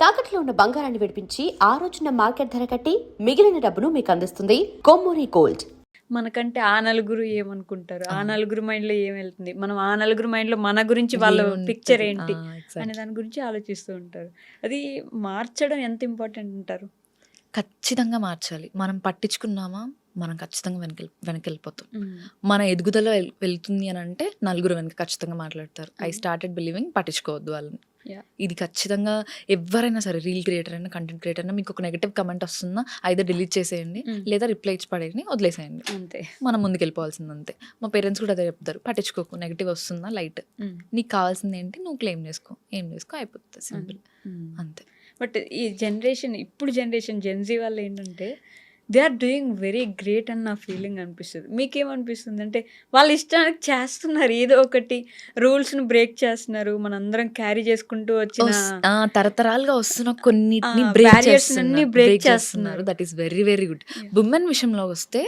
తాకట్లో ఉన్న బంగారాన్ని విడిపించి ఆ రోజున మార్కెట్ ధర కట్టి మిగిలిన డబ్బును మీకు అందిస్తుంది కొమ్మూరి గోల్డ్. మనకంటే ఆ నలుగురు ఏమనుకుంటారు, ఆ నలుగురు మైండ్లో ఏం వెళ్తుంది, మనం ఆ నలుగురు మైండ్లో మన గురించి వాళ్ళ పిక్చర్ ఏంటి అనే దాని గురించి ఆలోచిస్తూ ఉంటారు. అది మార్చడం ఎంత ఇంపార్టెంట్ అంటారు? ఖచ్చితంగా మార్చాలి. మనం పట్టించుకున్నామా మనం ఖచ్చితంగా వెనకెళ్ళిపోతాం. మన ఎదుగుదల వెళ్తుంది అని అంటే నలుగురు వెనక ఖచ్చితంగా మాట్లాడతారు. ఐ స్టార్టెడ్ బిలీవింగ్ పట్టించుకోవద్దు వాళ్ళని. ఇది ఖచ్చితంగా ఎవరైనా సరే, రీల్ క్రియేటర్ అయినా కంటెంట్ క్రియేటర్ అయినా, మీకు ఒక నెగటివ్ కమెంట్ వస్తుందా ఐదర్ డిలీట్ చేసేయండి లేదా రిప్లై ఇచ్చి పడేయండి, వదిలేసేయండి, అంతే. మనం ముందుకు వెళ్ళిపోవాల్సింది అంతే. మా పేరెంట్స్ కూడా అదే చెప్తారు, పట్టించుకోకు, నెగటివ్ వస్తుందా లైట్, నీకు కావాల్సింది ఏంటి నువ్వు క్లెయిమ్ చేసుకో, ఏం చేసుకో, అయిపోతుంది, సింపుల్, అంతే. బట్ ఈ జనరేషన్, ఇప్పుడు జనరేషన్ జెన్జీ వాళ్ళు ఏంటంటే they are doing very great అని నా ఫీలింగ్ అనిపిస్తుంది. మీకేమనిపిస్తుంది? అంటే వాళ్ళ ఇష్టానికి చేస్తున్నారు, ఏదో ఒకటి రూల్స్ను బ్రేక్ చేస్తున్నారు, మనందరం క్యారీ చేసుకుంటూ వచ్చిన తరతరాలుగా వస్తున్న కొన్నిటిని బ్రేక్ చేస్తున్నారు. That is very very good. Women విషయంలో వస్తే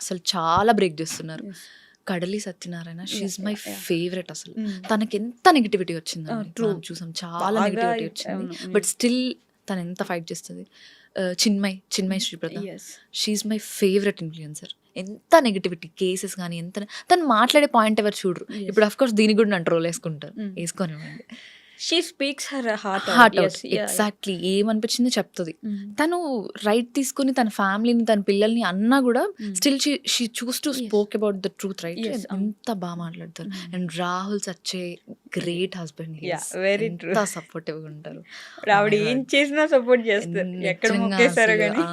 అసలు చాలా బ్రేక్ చేస్తున్నారు. కడలి సత్యనారాయణ, షీఈ్ మై ఫేవరెట్. అసలు తనకి ఎంత నెగిటివిటీ వచ్చింది చూసాం, చాలా నెగిటివిటీ వచ్చింది, బట్ స్టిల్ తను ఎంత ఫైట్ చేస్తుంది. Chinmayi Sripada, she my favourite influencer. ఎంత నెగిటివిటీ కేసెస్ కానీ, ఎంత తను మాట్లాడే పాయింట్ ఎవరు చూడరు. ఇప్పుడు అఫ్ కోర్స్ దీని కూడా నన్ను ట్రోల్ వేసుకుంటారు, వేసుకొనివ్వండి. She speaks her heart out. Exactly ఏమనిపించిందో చెప్తుంది. తను రైట్ తీసుకుని తన ఫ్యామిలీని, తన పిల్లల్ని అన్నా కూడా still she chose to spoke about the truth, right. ఎంత బాగా మాట్లాడతారు. And Rahul such a great husband, very true. Supportive గా ఉంటారు. ఆవిడ ఏం చేసినా సపోర్ట్ చేస్తారు, ఎక్కడ మొక్కేసారో కానీ.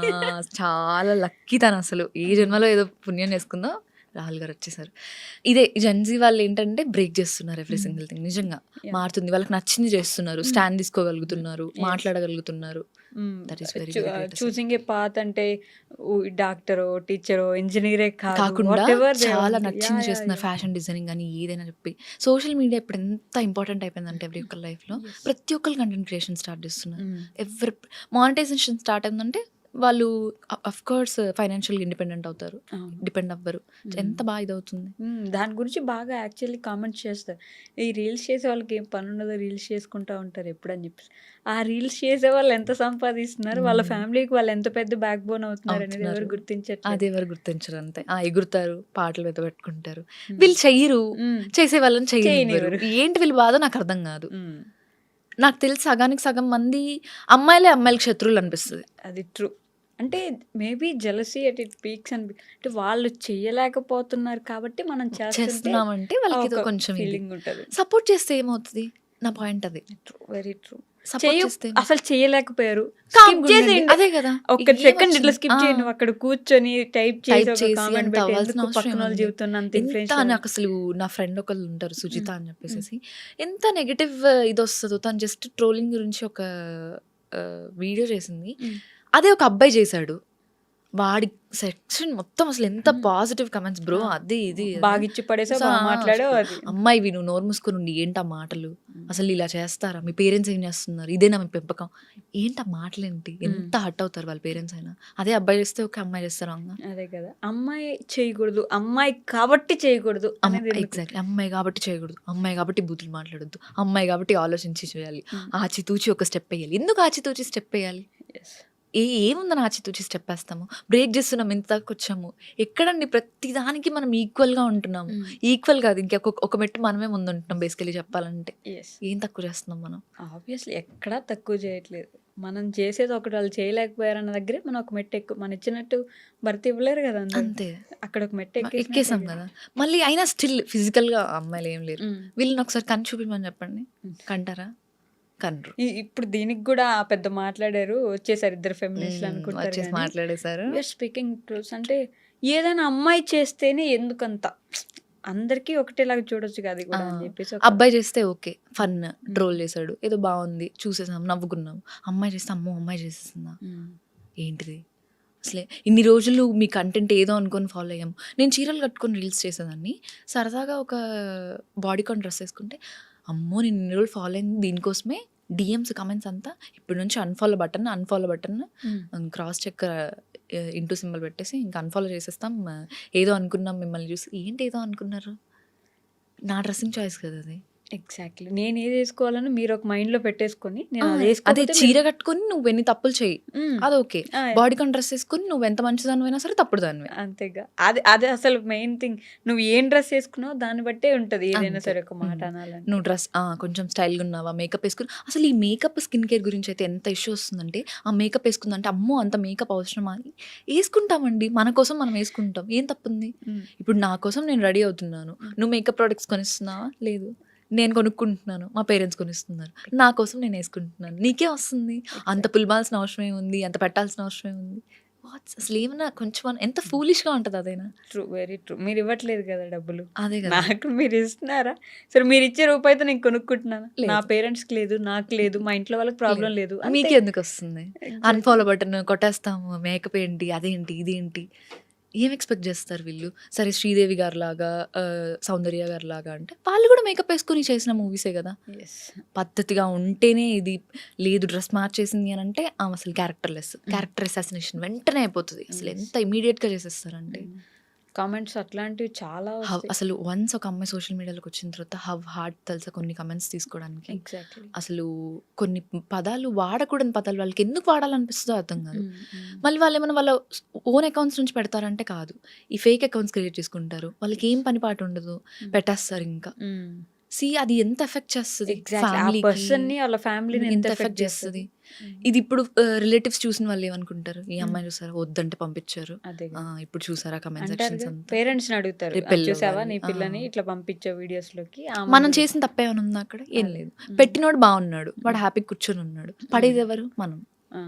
చాలా లక్కీ తను. అసలు ఈ జన్మలో ఏదో పుణ్యం చేసుకుందో రాహుల్ గారు వచ్చేసారు. ఇదే జెన్జీ వాళ్ళు ఏంటంటే బ్రేక్ చేస్తున్నారు ఎవ్రీ సింగిల్ థింగ్. నిజంగా మారుతుంది, వాళ్ళకి నచ్చింది చేస్తున్నారు, స్టాండ్ తీసుకోగలుగుతున్నారు, మాట్లాడగలుగుతున్నారు. చూసింగ్ ఏ పాత్ అంటే డాక్టరో, టీచరో, ఇంజనీరే కాకుండా చాలా నచ్చింది చేస్తున్నారు. ఫ్యాషన్ డిజైనింగ్ అని ఏదైనా చెప్పి. సోషల్ మీడియా ఇప్పుడు ఎంత ఇంపార్టెంట్ అయిపోయిందంటే ఎవరి ఒక్కరి లైఫ్లో ప్రతి ఒక్కరు కంటెంట్ క్రియేషన్ స్టార్ట్ చేస్తున్నారు. ఎవరి మానిటైజేషన్ స్టార్ట్ అయిందంటే వాళ్ళు అఫ్ కోర్స్ ఫైనాన్షియల్గా ఇండిపెండెంట్ అవుతారు, డిపెండ్ అవ్వరు. ఎంత బాగా ఇదవుతుంది. దాని గురించి బాగా యాక్చువల్లీ కామెంట్స్ చేస్తారు. ఈ రీల్స్ చేసే వాళ్ళకి ఏం పని ఉండదు, రీల్స్ చేసుకుంటూ ఉంటారు ఎప్పుడు అని చెప్పేసి. ఆ రీల్స్ చేసే వాళ్ళు ఎంత సంపాదిస్తున్నారు, వాళ్ళ ఫ్యామిలీకి వాళ్ళు ఎంత పెద్ద బ్యాక్ బోన్ అవుతున్నారు అనేది ఎవరు గుర్తించారు. అది ఎవరు గుర్తించరు. అంతే, ఎగురుతారు, పాటలు పెట్టకుంటారు. వీళ్ళు చెయ్యరు, చేసే వాళ్ళని చెయ్యనివ్వరు. ఏంటి వీళ్ళ బాధ నాకు అర్థం కాదు. నాకు తెలిసి సగానికి సగం మంది అమ్మాయిలకి శత్రువులు అనిపిస్తుంది. అది ట్రూ. అంటే maybe jealousy at it peaks అంటే వాళ్ళు చెయ్యలేకపోతున్నారు కాబట్టి మనం చేస్తున్నామంటే వాళ్ళకి కొంచెం ఫీలింగ్ ఉంటుంది. సపోర్ట్ చేస్తే ఏమవుతుంది, నా పాయింట్ అది. Very true. అసలు చేయలేకపోయారు, అదే కదా. ఒక సెకండ్ ఇట్లా స్కిప్ చేయండి, అక్కడ కూర్చొని టైప్ చేసి నాకు అసలు నా ఫ్రెండ్ ఒకళ్ళు ఉంటారు సుజిత అని చెప్పేసి, ఎంత నెగటివ్ ఇది వస్తుందో. తను జస్ట్ ట్రోలింగ్ గురించి ఒక వీడియో చేసింది, అదే ఒక అబ్బాయి చేశాడు. వాడి సెక్షన్ మొత్తం అసలు ఎంత పాజిటివ్ కమెంట్స్ బ్రో, అది ఇది బాగిచ్చి పడేసా మాట్లాడో. అమ్మాయి నువ్వు నోరు మూసుకొని ఏంటి ఆ మాటలు, అసలు ఇలా చేస్తారా, మీ పేరెంట్స్ ఏం చేస్తున్నారు, ఇదేనా మీ పెంపకం, ఏంటి ఆ మాటలు ఏంటి, ఎంత హర్ట్ అవుతారు వాళ్ళ పేరెంట్స్ అయినా. అదే అబ్బాయి చేస్తే ఒక అమ్మాయి చేస్తారు. అదే కదా, అమ్మాయి చేయకూడదు, అమ్మాయి కాబట్టి చేయకూడదు. ఎగ్జాక్ట్లీ, అమ్మాయి కాబట్టి చేయకూడదు, అమ్మాయి కాబట్టి బూతులు మాట్లాడొద్దు, అమ్మాయి కాబట్టి ఆలోచించి చేయాలి, ఆచితూచి ఒక స్టెప్ వేయాలి. ఎందుకు ఆచితూచి స్టెప్ వేయాలి? ఏముందని ఆచితూచి స్టెప్ వేస్తాము, బ్రేక్ చేస్తున్నాం, ఎంత దాకా వచ్చాము, ఎక్కడండి ప్రతిదానికి మనం ఈక్వల్గా ఉంటున్నాము. ఈక్వల్ కాదు, ఒక మెట్టు మనమే ముందు ఉంటున్నాం బేసికలీ చెప్పాలంటే. ఏం తక్కువ చేస్తున్నాం మనం? ఆబ్వియస్లీ ఎక్కడా తక్కువ చేయట్లేదు. మనం చేసేది ఒకటి, వాళ్ళు చేయలేకపోయారన్న దగ్గరే మనం ఒక మెట్టు ఎక్కువ, మన ఇచ్చినట్టు భర్తీ ఇవ్వలేరు కదా, అంతే. అక్కడ ఒక మెట్టు ఎక్కేసాం కదా. మళ్ళీ అయినా స్టిల్ ఫిజికల్గా అమ్మాయిలు ఏం లేరు. వీళ్ళని ఒకసారి కన్ను చూపించమని చెప్పండి, కంటారా? కన్ను. ఇప్పుడు దీనికి కూడా పెద్ద మాట్లాడారు, వచ్చేసారు ఇద్దరు ఫెమినిస్టులు అనుకుంటారు, మాట్లాడేసారు. స్పీకింగ్ ట్రూత్స్ అంటే ఏదైనా అమ్మాయి చేస్తేనే ఎందుకంత అందరికీ ఒకటేలాగా చూడొచ్చు కదా కూడా అని చెప్పేసి. అబ్బాయి చేస్తే ఓకే, ఫన్ ట్రోల్ చేశాడు, ఏదో బాగుంది, చూసేసాం, నవ్వుకున్నాం. అమ్మాయి చేస్తే అమ్మో అమ్మాయి చేసేసిందా, ఏంటిది అసలే, ఇన్ని రోజులు మీ కంటెంట్ ఏదో అనుకొని ఫాలో అయ్యాము. నేను చీరలు కట్టుకొని రీల్స్ చేసేదాన్ని, సరదాగా ఒక బాడీకాన్ డ్రెస్ వేసుకుంటే అమ్మో నేను ఇన్ని రోజులు ఫాలో అయింది దీనికోసమే, డిఎమ్స్ కమెంట్స్ అంతా ఇప్పటి నుంచి unfollow button cross check into symbol పెట్టేసి ఇంకా అన్ఫాలో చేసేస్తాం, ఏదో అనుకున్నాం మిమ్మల్ని చూసి. ఏంటి ఏదో అనుకున్నారు? నా డ్రెస్సింగ్ చాయిస్ కదా అది. ఎగ్జాక్ట్లీ. నేను ఏది వేసుకోవాలని మీరు ఒక మైండ్ లో పెట్టేసుకొని నేను అది అదే వేసుకోకపోతే చీర కట్టుకొని నువ్వు ఎన్ని తప్పులు చేయి, మ్మ్. అది ఓకే. ఆ, బాడీ కాన్ డ్రెస్ వేసుకొని నువ్వు ఎంత మంచిదానివైనా సరే తప్పుడు దానివే. అంతేగా. అది అదే అసలు మెయిన్ థింగ్. నువ్వు ఏం డ్రెస్ వేసుకున్నావు దాన్ని బట్టే ఉంటది ఏదైనా అంతే. సరే ఒక మాట మ్మ్. అనాలంటే. నువ్వు డ్రెస్ కొంచెం స్టైల్గా ఉన్నావా, మేకప్ వేసుకుని, అసలు ఈ మేకప్ స్కిన్ కేర్ గురించి అయితే ఎంత ఇష్యూ వస్తుందంటే, ఆ మేకప్ వేసుకుందంటే అమ్మో అంత మేకప్ అవసరమా అని వేసుకుంటామండి. మన కోసం మనం వేసుకుంటాం, ఏం తప్పుంది? మ్మ్. ఇప్పుడు నా కోసం నేను రెడీ అవుతున్నాను, నువ్వు మేకప్ ప్రోడక్ట్స్ కొనిస్తున్నావా? లేదు. నేను కొనుక్కుంటున్నాను, మా పేరెంట్స్ కొనిస్తున్నారు, నా కోసం నేను వేసుకుంటున్నాను. నీకే వస్తుంది అంత పులిమాల్సిన అవసరం ఏముంది, అంత పెట్టాల్సిన అవసరం ఏముంది? వాట్స్ అసలు ఏమన్నా కొంచెం ఎంత ఫూలిష్గా ఉంటుంది అదైనా. True, very true. మీరు ఇవ్వట్లేదు కదా డబ్బులు, అదే కదా. నాకు మీరు ఇస్తున్నారా? సరే, మీరు ఇచ్చే రూపాయితో నేను కొనుక్కుంటున్నాను. లేదు. నా పేరెంట్స్కి లేదు, నాకు లేదు, మా ఇంట్లో వాళ్ళకి ప్రాబ్లం లేదు. అంతే. మీకు ఎందుకు వస్తుంది? Exactly. అన్ఫాలో బటన్ కొట్టేస్తాము, మేకప్ ఏంటి, అదేంటి, ఇదేంటి, ఏం ఎక్స్పెక్ట్ చేస్తారు వీళ్ళు? సరే శ్రీదేవి గారు లాగా, సౌందర్య గారు లాగా అంటే వాళ్ళు కూడా మేకప్ వేసుకుని చేసిన మూవీసే కదా. Yes. పద్ధతిగా ఉంటేనే ఇది, లేదు డ్రెస్ మార్చేసింది అని అంటే ఆమె అసలు క్యారెక్టర్ అసాసినేషన్ వెంటనే అయిపోతుంది. అసలు ఎంత ఇమీడియట్గా చేసేస్తారంటే. కామెంట్స్ అట్లాంటివి చాలా అసలు వన్స్ ఒక అమ్మాయి సోషల్ మీడియాలోకి వచ్చిన తర్వాత హవ్ హార్డ్ తెలుసా కొన్ని కమెంట్స్ తీసుకోవడానికి. ఎగ్జాక్ట్లీ. అసలు కొన్ని పదాలు వాడకూడని పదాలు వాళ్ళకి ఎందుకు వాడాలనిపిస్తుందో అర్థం కాదు. మళ్ళీ వాళ్ళు ఏమైనా వాళ్ళ ఓన్ అకౌంట్స్ నుంచి పెడతారంటే కాదు, ఈ ఫేక్ అకౌంట్స్ క్రియేట్ చేసుకుంటారు. వాళ్ళకి ఏం పని పాటు ఉండదు, పెట్టేస్తారు ఇంకా. అది ఎంత ఎఫెక్ట్ చేస్తుంది పర్సన్ని, వాళ్ళ ఫ్యామిలీని ఎంత ఎఫెక్ట్ చేస్తుంది. ఇది ఇప్పుడు రిలేటివ్స్ చూసిన వాళ్ళు ఏమనుకుంటారు, ఈ అమ్మాయి చూసారా వద్దంటే పంపించారు, అదే ఇప్పుడు చూసారా కమెంట్ సెక్షన్స్ అంతా. పేరెంట్స్ అడుగుతారు, రేపు పెళ్ళి చూసావా నీ అవ్వాలి. పిల్లని ఇట్లా పంపించే వీడియోస్ లోకి. మనం చేసిన తప్పేమైనా ఉందా అక్కడ? ఏం లేదు. పెట్టినోడు బాగున్నాడు, వాడు హ్యాపీ కూర్చొని ఉన్నాడు, పడేది ఎవరు? మనం.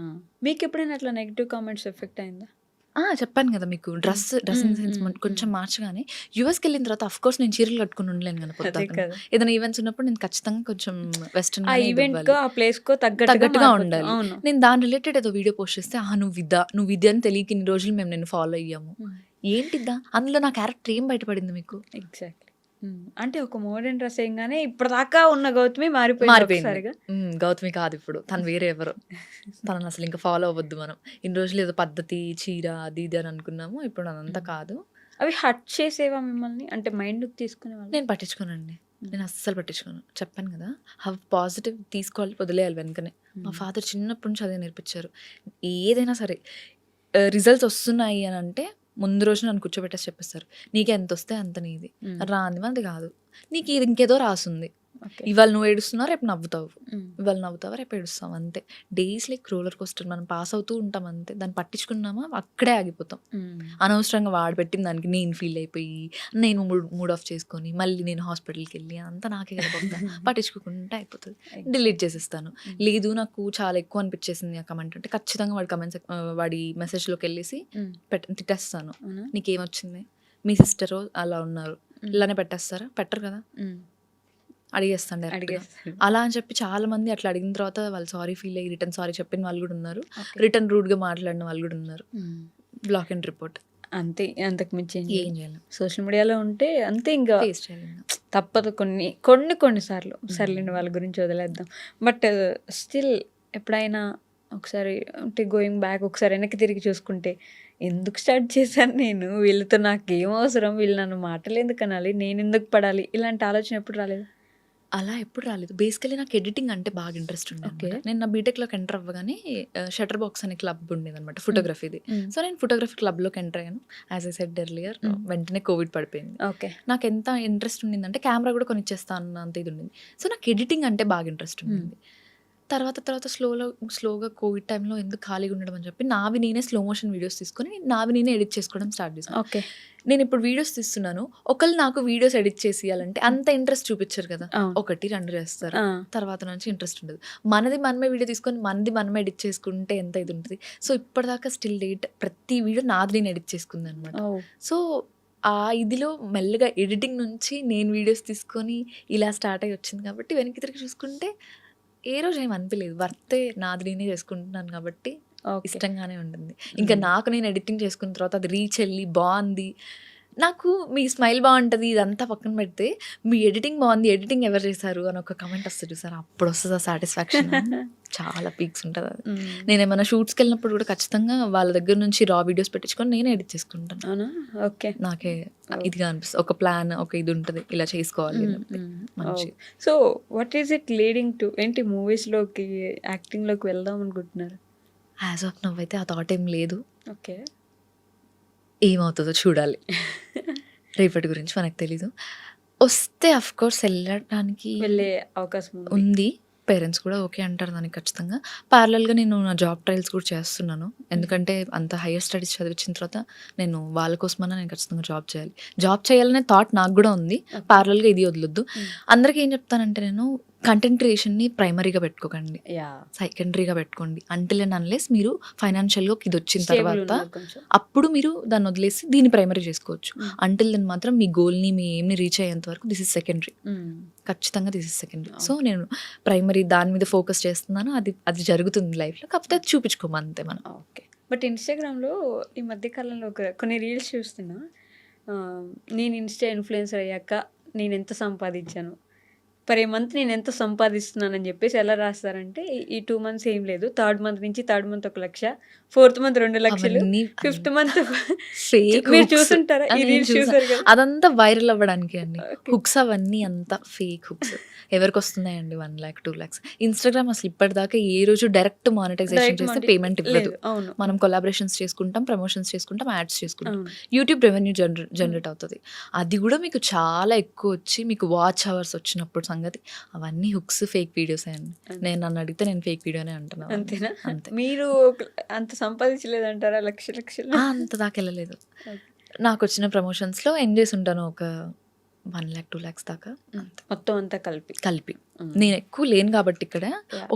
మీకు ఎప్పుడైనా అట్లా నెగిటివ్ కామెంట్స్ ఎఫెక్ట్ అయిందా? చెప్పాను కదా మీకు, డ్రెస్సింగ్ సెన్స్ కొంచెం మార్చగానే. యూఎస్కి వెళ్ళిన తర్వాత అఫ్ కోర్స్ నేను చీరలు కట్టుకుని ఉండలేను కదా పొద్దున్న. ఏదైనా ఈవెంట్స్ ఉన్నప్పుడు నేను ఖచ్చితంగా కొంచెం వెస్టర్న్ ఆ ఈవెంట్ కో ఆ ప్లేస్ కో తగ్గట్టుగా ఉండాలి. నేను దాని రిలేటెడ్ ఏదో వీడియో పోస్ట్ చేస్తే, నువ్వు విద్య అని తెలియక ఇన్ని రోజులు మేము నేను ఫాలో అయ్యాము. ఏంటిద్దా అందులో నా క్యారెక్టర్ ఏం బయటపడింది మీకు? ఎగ్జాక్ట్లీ. అంటే ఒక మోడర్న్ డ్రెస్ వేయగానే ఇప్పటిదాకా ఉన్న గౌతమి మారిపోయింది. గౌతమి కాదు ఇప్పుడు, తను వేరే ఎవరు. తనని అసలు ఇంకా ఫాలో అవ్వద్దు మనం. ఇన్ని రోజులు ఏదో పద్ధతి, చీర, అది ఇది అని అనుకున్నాము, ఇప్పుడు అదంతా కాదు. అవి హట్ చేసేవా మిమ్మల్ని? అంటే మైండ్ తీసుకునే వాళ్ళు? నేను పట్టించుకోనండి, నేను అస్సలు పట్టించుకోను. చెప్పాను కదా, పాజిటివ్ తీసుకోవాలి, వదిలేయాలి వెనుకనే. మా ఫాదర్ చిన్నప్పటి నుంచి అదే నేర్పించారు. ఏదైనా సరే రిజల్ట్స్ వస్తున్నాయి అని అంటే ముందు రోజు నన్ను కూర్చోబెట్టేసి చెప్పేస్తారు, నీకు ఎంత వస్తే అంత నీది, రాంది మనది కాదు, నీకు ఇది ఇంకేదో రాసుంది, ఇవాళ నువ్వు ఏడుస్తున్నావు రేపు నవ్వుతావు, ఇవాళ నవ్వుతావు రేపు ఏడుస్తావు, అంతే. డేస్ లైక్ రోలర్ కోస్టర్, మనం పాస్ అవుతూ ఉంటాం అంతే. దాన్ని పట్టించుకున్నామా అక్కడే ఆగిపోతాం. అనవసరంగా వాడు పెట్టిన దానికి నేను ఫీల్ అయిపోయి, నేను మూడ్ ఆఫ్ చేసుకొని మళ్ళీ నేను హాస్పిటల్కి వెళ్ళి అంతా నాకే కదా పట్టించుకోకుండా అయిపోతుంది. డిలీట్ చేసేస్తాను. లేదు నాకు చాలా ఎక్కువ అనిపించేసింది ఆ కమెంట్ అంటే ఖచ్చితంగా వాడి మెసేజ్లోకి వెళ్ళేసి తిట్టేస్తాను. నీకేమొచ్చింది, మీ సిస్టరు అలా ఉన్నారు, ఇలానే పెట్టేస్తారా? పెట్టరు కదా, అడిగేస్తాను డైరెక్ట్గా. అలా అని చెప్పి చాలా మంది అట్లా అడిగిన తర్వాత వాళ్ళు సారీ ఫీల్ అయ్యి రిటర్న్ సారీ చెప్పిన వాళ్ళు కూడా ఉన్నారు, రిటర్న్ రూడ్గా మాట్లాడిన వాళ్ళు కూడా ఉన్నారు. బ్లాక్ అండ్ రిపోర్ట్ అంతే, అంతకు మించి ఏం చేయాలి. సోషల్ మీడియాలో ఉంటే అంతే, ఇంకా ఫేస్ చేయాలి తప్పదు. కొన్నిసార్లు సర్లేండి వాళ్ళ గురించి వదిలేద్దాం. బట్ స్టిల్ ఎప్పుడైనా ఒకసారి అంటే గోయింగ్ బ్యాక్, ఒకసారి వెనక్కి తిరిగి చూసుకుంటే, ఎందుకు స్టార్ట్ చేశాను నేను, వీళ్ళతో నాకేం అవసరం, వీళ్ళు నన్ను మాటలు ఎందుకు అనాలి, నేను ఎందుకు పడాలి, ఇలాంటి ఆలోచన ఎప్పుడు రాలేదు? అలా ఎప్పుడు రాలేదు. బేసికలీ నాకు ఎడిటింగ్ అంటే బాగా ఇంట్రెస్ట్ ఉండేది. నేను నా బీటెక్లోకి ఎంటర్ అవ్వగానే షటర్ బాక్స్ అనే క్లబ్ ఉండేది అనమాట, ఫోటోగ్రఫీది. సో నేను ఫోటోగ్రఫీ క్లబ్లోకి ఎంటర్ అయ్యాను. యాజ్ ఐ సెడ్ ఎర్లియర్, వెంటనే కోవిడ్ పడిపోయింది. నాకు ఎంత ఇంట్రెస్ట్ ఉండిందంటే కెమెరా కూడా కొనిచ్చేస్తా అన్నంత ఇది ఉండింది. సో నాకు ఎడిటింగ్ అంటే బాగా ఇంట్రెస్ట్ ఉండింది. తర్వాత స్లోగా కోవిడ్ టైంలో ఎందుకు ఖాళీగా ఉండడం అని చెప్పి నావి నేనే స్లో మోషన్ వీడియోస్ తీసుకొని నావి నేనే ఎడిట్ చేసుకోవడం స్టార్ట్ చేశాను. నేను ఇప్పుడు వీడియోస్ తీస్తున్నాను, ఒకళ్ళు నాకు వీడియోస్ ఎడిట్ చేసి ఇవ్వాలంటే అంత ఇంట్రెస్ట్ చూపించారు కదా, 1-2 చేస్తారు, తర్వాత నుంచి ఇంట్రెస్ట్ ఉండదు. మనది మనమే వీడియో తీసుకొని మనమే ఎడిట్ చేసుకుంటే ఎంత ఇది ఉంటుంది. సో ఇప్పటిదాకా స్టిల్ డేట్ ప్రతి వీడియో నాది నేను ఎడిట్ చేసుకుంది అనమాట. సో ఆ ఇదిలో మెల్లగా ఎడిటింగ్ నుంచి నేను వీడియోస్ తీసుకొని ఇలా స్టార్ట్ అయ్యి వచ్చింది కాబట్టి వెనక్కి తిరిగి చూసుకుంటే ఏ రోజు ఏం అనిపించలేదు. వర్తే నాది నేనే చేసుకుంటున్నాను కాబట్టి ఇష్టంగానే ఉంటుంది. ఇంకా నాకు నేను ఎడిటింగ్ చేసుకున్న తర్వాత అది రీచ్ వెళ్ళి బాగుంది, నాకు మీ స్మైల్ బాగుంటుంది ఇదంతా పక్కన పెడితే మీ ఎడిటింగ్ బాగుంది, ఎడిటింగ్ ఎవరు చేశారు అని ఒక కమెంట్ వస్తుంది సార్, అప్పుడు వస్తుంది ఆ సాటిస్ఫాక్షన్. చాలా పీక్స్ ఉంటుంది అది. నేను ఏమైనా షూట్స్కి వెళ్ళినప్పుడు కూడా ఖచ్చితంగా వాళ్ళ దగ్గర నుంచి రా వీడియోస్ పెట్టించుకొని నేనే ఎడిట్ చేసుకుంటాను. అవునా? ఓకే. నాకే ఇదిగా అనిపిస్తుంది, ఒక ప్లాన్ ఒక ఇది ఉంటుంది ఇలా చేసుకోవాలి అని చెప్పి. మంచి so what is it leading to ఏంటి మూవీస్లోకి యాక్టింగ్లోకి వెళ్దాం అనుకుంటున్నారు? యాజ్ ఆఫ్ నవ్ అయితే ఆ థాట్ ఏం లేదు. ఓకే. ఏమవుతుందో చూడాలి. రేపటి గురించి మనకు తెలీదు. వస్తే అఫ్ కోర్స్ వెళ్ళడానికి వెళ్ళే అవకాశం ఉంది. పేరెంట్స్ కూడా ఓకే అంటారు దానికి ఖచ్చితంగా. ప్యారలల్గా నేను నా జాబ్ ట్రయల్స్ కూడా చేస్తున్నాను. ఎందుకంటే అంత హైయర్ స్టడీస్ చదివించిన తర్వాత నేను వాళ్ళ కోసమన్నా నేను ఖచ్చితంగా జాబ్ చేయాలి. జాబ్ చేయాలనే థాట్ నాకు కూడా ఉంది. ప్యారలల్గా ఇది వదలొద్దు. అందరికీ ఏం చెప్తానంటే నేను కంటెంట్ క్రియేషన్ని ప్రైమరీగా పెట్టుకోకండి, సెకండరీగా పెట్టుకోండి. అంటిల్ అండ్ అన్లెస్ మీరు ఫైనాన్షియల్గా ఇది వచ్చిన తర్వాత అప్పుడు మీరు దాన్ని వదిలేసి దీన్ని ప్రైమరీ చేసుకోవచ్చు. అంటిల్ దెన్ మాత్రం మీ గోల్ని మీ ఏమ్ని రీచ్ అయ్యేంత వరకు దిస్ ఇస్ సెకండరీ. ఖచ్చితంగా దిస్ ఇస్ సెకండరీ. సో నేను ప్రైమరీ దాని మీద ఫోకస్ చేస్తున్నాను. అది జరుగుతుంది లైఫ్లో, కాకపోతే అది చూపించుకోము అంతే మనం. ఓకే. బట్ ఇన్స్టాగ్రామ్లో ఈ మధ్యకాలంలో కొన్ని రీల్స్ చూస్తున్నా, నేను ఇన్స్టా ఇన్ఫ్లుయెన్సర్ అయ్యాక నేను ఎంత సంపాదించాను, పర్ ఏ మంత్ నేను ఎంత సంపాదిస్తున్నానని చెప్పేసి ఎలా రాస్తారంటే, ఈ 2 months ఏం లేదు, థర్డ్ మంత్ 1 లక్ష, 4th month 2 లక్షలు, 5th month మీరు చూసుంటారా? ఈ రీల్స్ చూసారు కదా? అదంతా వైరల్ అవ్వడానికి అండి. హుక్స్ అవన్నీ అంతా ఫేక్ హుక్స్. ఎవరికి వస్తున్నాయండి 1 lakh 2 lakhs? ఇన్స్టాగ్రామ్ అసలు ఇప్పటిదాకా ఏ రోజు డైరెక్ట్ మానిటైజేషన్ చేస్తే పేమెంట్ ఇవ్వదు. మనం కొలాబరేషన్స్ చేసుకుంటాం, ప్రమోషన్స్ చేసుకుంటాం, యాడ్స్ చేసుకుంటాం. యూట్యూబ్ రెవెన్యూ జనరేట్ అవుతుంది. అది కూడా మీకు చాలా ఎక్కువ వచ్చి మీకు వాచ్ అవర్స్ వచ్చినప్పుడు సంగతి. అవన్నీ హుక్స్, ఫేక్ వీడియోస్ అండి. నేను నన్ను అడిగితే నేను ఫేక్ వీడియోనే అంటున్నాను. అంతేనా? అంతే. మీరు అంత సంపాదించలేదంటారా? లక్షలు అంత దాకా వెళ్ళలేదు. నాకు వచ్చిన ప్రమోషన్స్లో ఎండ్ చేసి ఉంటాను ఒక 1 lakh 2 lakhs దాకా. మొత్తం అంతా కలిపి నేను ఎక్కువ లేను కాబట్టి ఇక్కడ.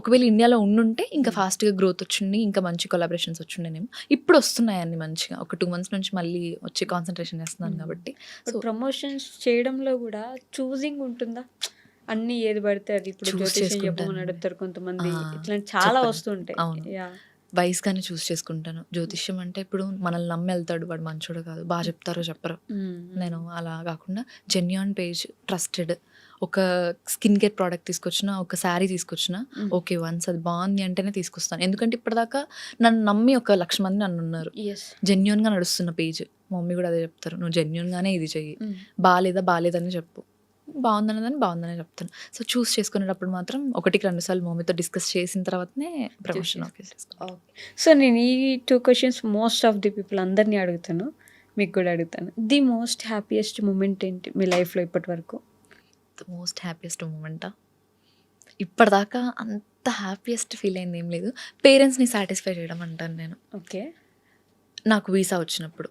ఒకవేళ ఇండియాలో ఉండుంటే ఇంకా ఫాస్ట్గా గ్రోత్ వచ్చింది, ఇంకా మంచి కొలాబరేషన్స్ వచ్చిండేనేమో. ఇప్పుడు వస్తున్నాయండి మంచిగా. ఒక 2 months నుంచి మళ్ళీ వచ్చి కాన్సన్ట్రేషన్ చేస్తున్నాను కాబట్టి. సో ప్రమోషన్స్ చేయడంలో కూడా చూజింగ్ ఉంటుందా? అన్ని ఏది పడితే అది, ఇప్పుడు జ్యోతిష్యం చెప్పమని అడుగుతారు కొంతమంది, ఇట్లాంటి చాలా వస్తుంటాయి. వైస్గానే చూస్ చేసుకుంటాను. జ్యోతిష్యం అంటే ఇప్పుడు మనల్ని నమ్మి వెళ్తాడు, వాడు మంచోడు కాదు, బాగా చెప్తారో చెప్పరు. నేను అలా కాకుండా జెన్యూన్ పేజ్, ట్రస్టెడ్, ఒక స్కిన్ కేర్ ప్రోడక్ట్ తీసుకొచ్చినా, ఒక శారీ తీసుకొచ్చినా ఓకే, వన్స్ అది బాగుంది అంటేనే తీసుకొస్తాను. ఎందుకంటే ఇప్పటిదాకా నన్ను నమ్మి 1,00,000 మంది నన్ను ఉన్నారు. జెన్యూన్గా నడుస్తున్న పేజ్. మా మమ్మీ కూడా అదే చెప్తారు, నువ్వు జెన్యూన్గానే ఇది చెయ్యి, బాగాలేదని చెప్పు, బాగుందనే చెప్తాను. సో చూస్ చేసుకునేటప్పుడు మాత్రం 1-2 సార్లు మమ్మీతో డిస్కస్ చేసిన తర్వాతనే ప్రమోషన్ ఓకే చేసుకోవాలి. సో నేను ఈ 2 questions most of the people అందరినీ అడుగుతాను, మీకు కూడా అడుగుతాను. ది మోస్ట్ హ్యాపీయెస్ట్ మూమెంట్ ఏంటి మీ లైఫ్లో ఇప్పటి వరకు? ద మోస్ట్ హ్యాపీయెస్ట్ మూమెంటా? ఇప్పటిదాకా అంత హ్యాపీయెస్ట్ ఫీల్ అయింది ఏం లేదు. పేరెంట్స్ని సాటిస్ఫై చేయడం అంటాను నేను. ఓకే. నాకు వీసా వచ్చినప్పుడు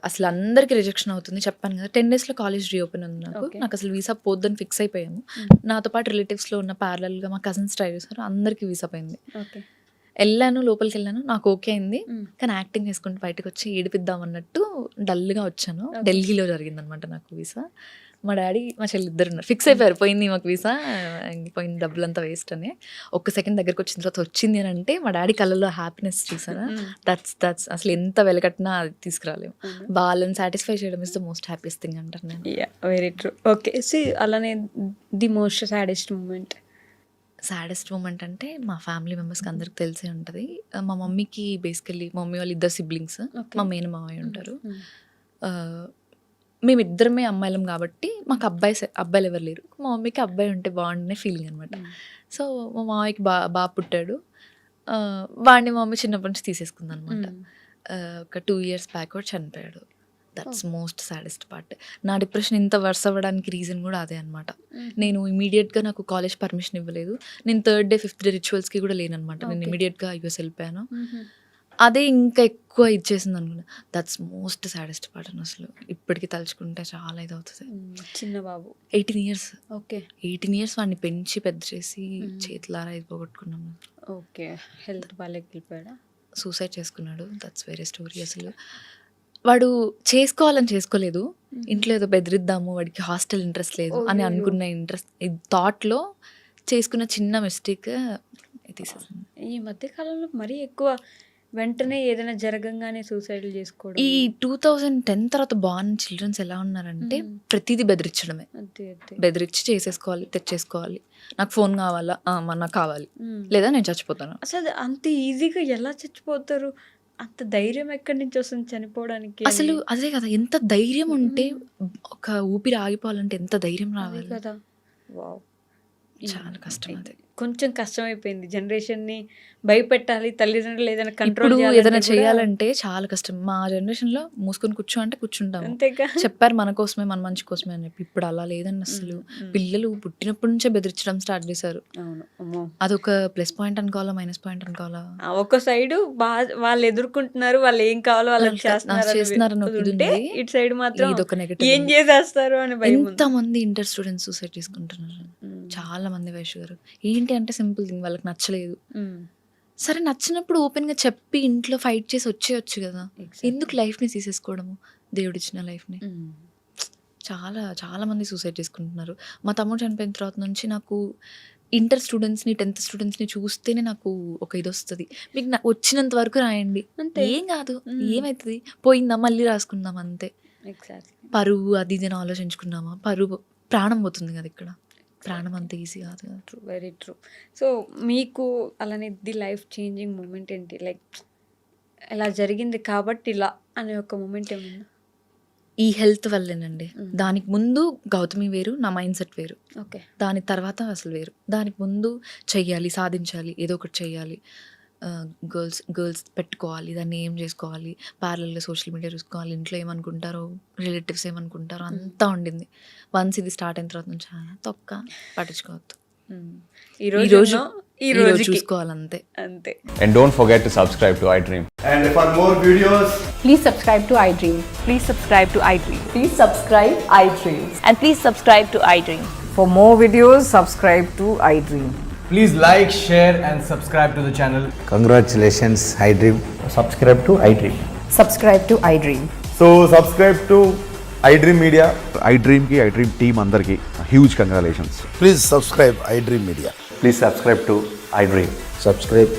అసలు అందరికి రిజెక్షన్ అవుతుంది చెప్పాను కదా. 10 daysలో కాలేజ్ రీఓపెన్ ఉంది నాకు అసలు వీసా పోద్దని ఫిక్స్ అయిపోయాము. నాతో పాటు రిలేటివ్స్లో ఉన్న ప్యారలల్గా మా కజిన్స్ ట్రై చేశారు, అందరికీ వీసా పోయింది. వెళ్ళాను, లోపలికి వెళ్ళాను, నాకు ఓకే అయింది. కానీ యాక్టింగ్ చేసుకుంటూ బయటకు వచ్చి ఏడిపిద్దాం అన్నట్టు డల్గా వచ్చాను. ఢిల్లీలో జరిగిందనమాట నాకు వీసా. మా డాడీ మా చెల్లి ఇద్దరు ఉన్నారు, ఫిక్స్ అయిపోయారు పోయింది మాకు వీసా, పోయింది డబ్బులంతా వేస్ట్ అని. 1 second దగ్గరకు వచ్చిన తర్వాత వచ్చింది అని అంటే మా డాడీ కళ్ళలో హ్యాపీనెస్ చూసారా, దట్స్ అసలు ఎంత వెలకట్టినా అది తీసుకురాలేము. వాళ్ళని సాటిస్ఫై చేయడం is the most happiest thing అంటారు నేను. Very true. ఓకే. అలానే ది మోస్ట్ సాడెస్ట్ మూమెంట్ అంటే మా ఫ్యామిలీ మెంబర్స్కి అందరికి తెలిసే ఉంటుంది. మా మమ్మీకి బేసికల్లీ మా మమ్మీ వాళ్ళు 2 siblings, మా మేన మావయ్య ఉంటారు. మేమిద్దరమే అమ్మాయిలం కాబట్టి మాకు అబ్బాయిలు ఎవరు లేరు. మా మమ్మీకి అబ్బాయి ఉంటే బాగుండే ఫీలింగ్ అనమాట. సో మా మామయ్యకి బాగా పుట్టాడు. వాడిని మా మమ్మీ చిన్నప్పటి నుంచి తీసేసుకుంది అనమాట. ఒక 2 years బ్యాక్ చనిపోయాడు. That's most saddest part. నా డిప్రెషన్ ఇంత వర్స్ అవ్వడానికి రీజన్ కూడా అదే అనమాట. నేను ఇమీడియట్గా నాకు కాలేజ్ పర్మిషన్ ఇవ్వలేదు. నేను 3rd day 5th day రిచువల్స్కి కూడా లేనమాట. నేను ఇమీడియట్గా యూఎస్ వెళ్ళిపోయాను. అదే ఇంకా ఎక్కువ ఇచ్చేసింది అనుకున్నా. దట్స్ మోస్ట్ సాడెస్ట్ పార్ట్ అని అసలు ఇప్పటికీ తలుచుకుంటే చాలా ఇది అవుతుంది. చిన్న బాబు 18 years. ఓకే. 18 years వాడిని పెంచి పెద్ద చేసి చేతులారా ఇది పోగొట్టుకున్నాము. ఓకే. హెల్త్ బాగాలేక వెళ్ళిపోయాడా? సూసైడ్ చేసుకున్నాడు. దట్స్ వేరే స్టోరీ. అసలు వాడు చేసుకోవాలని చేసుకోలేదు, ఇంట్లో ఏదో బెదిరిద్దాము, వాడికి హాస్టల్ ఇంట్రెస్ట్ లేదు అని అనుకున్న థాట్లో చేసుకున్న చిన్న మిస్టేక్ తీసేసింది. ఈ మధ్యకాలంలో మరీ ఎక్కువ వెంటనే ఏదైనా జరగంగానే సూసైడ్లు చేసుకోవడం. ఈ 2010 తర్వాత బార్న్ చిల్డ్రన్స్ ఎలా ఉన్నారంటే ప్రతిదీ బెదిరించడమే, అంతే అంతే. బెదిరించి చేసేసుకోవాలి, తెచ్చేసుకోవాలి. నాకు ఫోన్ కావాలా, నాకు కావాలి, లేదా నేను చచ్చిపోతాను. అసలు అంత ఈజీగా ఎలా చచ్చిపోతారు? అంత ధైర్యం ఎక్కడి నుంచి వస్తుంది చనిపోవడానికి? అసలు అదే కదా, ఎంత ధైర్యం ఉంటే ఒక ఊపిరి ఆగిపోవాలంటే ఎంత ధైర్యం అదే రావాలి. కదా. వావ్. చాలా కష్టం అది. కొంచెం కష్టమైపోయింది. జనరేషన్ని భయపెట్టాలి, తల్లిదండ్రులు ఏదైనా కంట్రోల్ ఇప్పుడు ఏదైనా చేయాలంటే చాలా కష్టం. మా జనరేషన్ లో మూసుకొని కూర్చో అంటే కూర్చుంటాము. అంతేగా. చెప్పారు మన కోసమే, మన మంచి కోసమే అని చెప్పి. ఇప్పుడు అలా లేదండి అసలు. పిల్లలు పుట్టినప్పటి నుంచే బెదిరించడం స్టార్ట్ చేశారు. అవును. అమ్మో. అదొక ప్లస్ పాయింట్ అనుకోవాలా, మైనస్ పాయింట్ అనుకోవాలా? ఒక సైడ్ వాళ్ళు ఎదుర్కొంటున్నారు, వాళ్ళు ఏం కావాలో వాళ్ళకి చేస్తున్నారని ఒక ఇది ఉంది. ఇటు సైడ్ మాత్రం ఇదొక నెగటివ్. ఏం చేసేస్తారు అని భయం ఉంది. ఎంత మంది ఇంటర్ స్టూడెంట్స్ సూసైడ్ చేసుకుంటున్నారు, చాలా మంది. వైష్ గారు ఏంటి అంటే సింపుల్ థింగ్, వాళ్ళకి నచ్చలేదు. సరే నచ్చినప్పుడు ఓపెన్ గా చెప్పి ఇంట్లో ఫైట్ చేసి వచ్చేయచ్చు కదా. ఎందుకు లైఫ్ ని తీసేసుకోవడము, దేవుడిచ్చిన లైఫ్ ని. చాలా చాలా మంది సూసైడ్ చేసుకుంటున్నారు. మా తమ్ముడు చనిపోయిన తర్వాత నుంచి నాకు ఇంటర్ స్టూడెంట్స్ని, 10th స్టూడెంట్స్ని చూస్తేనే నాకు ఒక ఇది వస్తుంది. మీకు వచ్చినంత వరకు రాయండి, ఏం కాదు, ఏమవుతుంది, పోయిందా మళ్ళీ రాసుకుందాం అంతే. పరువు అది ఇది అని ఆలోచించుకున్నామా, పరువు ప్రాణం పోతుంది కదా ఇక్కడ. ప్రాణం అంత ఈజీ కాదు కదా. True, very true. సో మీకు అలానే ది లైఫ్ చేంజింగ్ మూమెంట్ ఏంటి? లైక్ ఇలా జరిగింది కాబట్టి ఇలా అనే ఒక మూమెంట్ ఏమన్నా? ఈ హెల్త్ వల్లేనండి. దానికి ముందు గౌతమి వేరు, నా మైండ్ సెట్ వేరు. ఓకే. దాని తర్వాత అసలు వేరు. దానికి ముందు చెయ్యాలి, సాధించాలి, ఏదో ఒకటి చెయ్యాలి, గర్ల్స్ పెట్టుకోవాలి, దాన్ని ఏం చేసుకోవాలి, ప్యారలల్గా సోషల్ మీడియా చూసుకోవాలి, ఇంట్లో ఏమనుకుంటారో, రిలేటివ్స్ ఏమనుకుంటారో అంతా ఉండింది. వన్స్ ఇది స్టార్ట్ అయిన తర్వాత నుంచి తొక్క పట్టించుకోవద్దు, ఈ రోజు చూసుకోవాలంతే. అంతే. And don't forget to subscribe to iDream. And for more videos, Please subscribe to iDream. Please subscribe to iDream. Please subscribe iDream. And please subscribe to iDream. For more videos, subscribe to iDream. please like, share and subscribe to the channel. Congratulations, iDream. Subscribe to iDream. Subscribe to iDream. So subscribe to iDream Media. iDream ki iDream team andarki huge congratulations. Please subscribe iDream Media. Please subscribe to iDream. Subscribe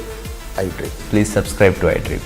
iDream. Please subscribe to iDream.